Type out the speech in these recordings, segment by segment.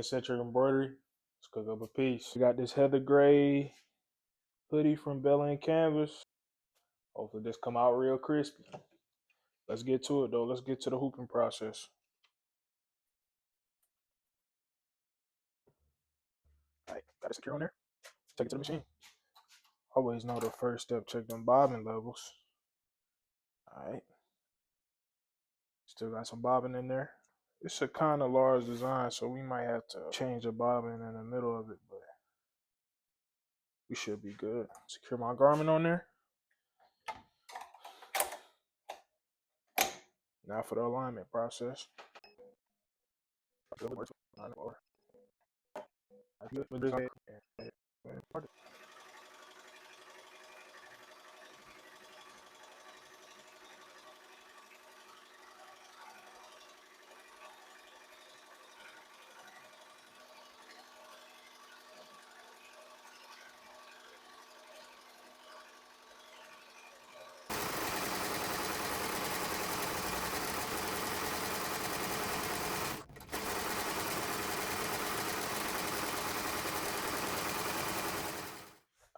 eccentric embroidery. Let's cook up a piece. We got this heather gray hoodie from Bella & Canvas. Hopefully this come out real crispy. Let's get to it though. Let's get to the hooping process. All right, got it secure on there. Take it to the machine. Always know the first step, check them bobbin levels. All right. Still got some bobbin in there. It's a kind of large design, so we might have to change the bobbin in the middle of it, but we should be good. Secure my garment on there. Now for the alignment process.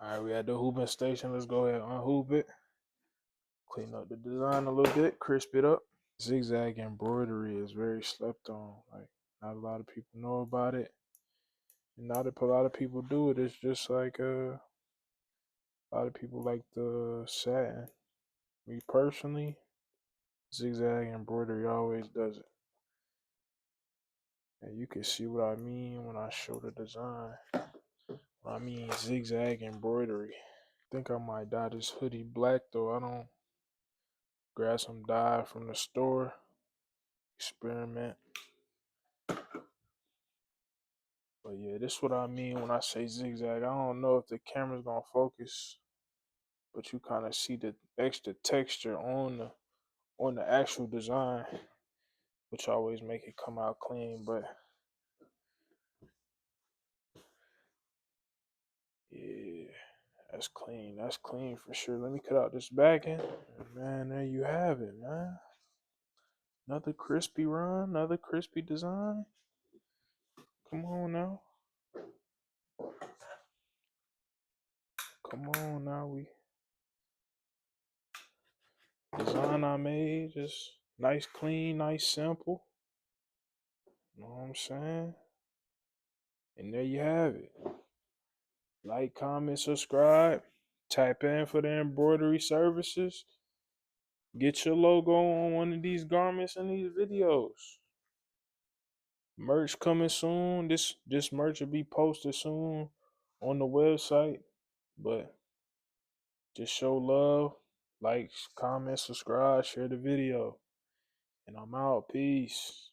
All right, we at the hooping station. Let's go ahead and unhoop it. Clean up the design a little bit, crisp it up. Zigzag embroidery is very slept on. Like, not a lot of people know about it. And not a lot of people do it. It's just like a lot of people like the satin. Me personally, zigzag embroidery always does it. And you can see what I mean when I show the design. I mean zigzag embroidery. I think I might dye this hoodie black though. I don't grab some dye from the store. Experiment. But yeah, this is what I mean when I say zigzag. I don't know if the camera's gonna focus, but you kind of see the extra texture on the actual design, which always make it come out clean. But yeah, that's clean. That's clean for sure. Let me cut out this backing. Man, there you have it, man. Another crispy run, another crispy design. Come on now. Come on now. Design I made, just nice, clean, nice, simple. You know what I'm saying? And there you have it. Like, comment, subscribe. Tap in for the embroidery services. Get your logo on one of these garments in these videos. Merch coming soon. This merch will be posted soon on the website. But just show love. Like, comment, subscribe, share the video. And I'm out. Peace.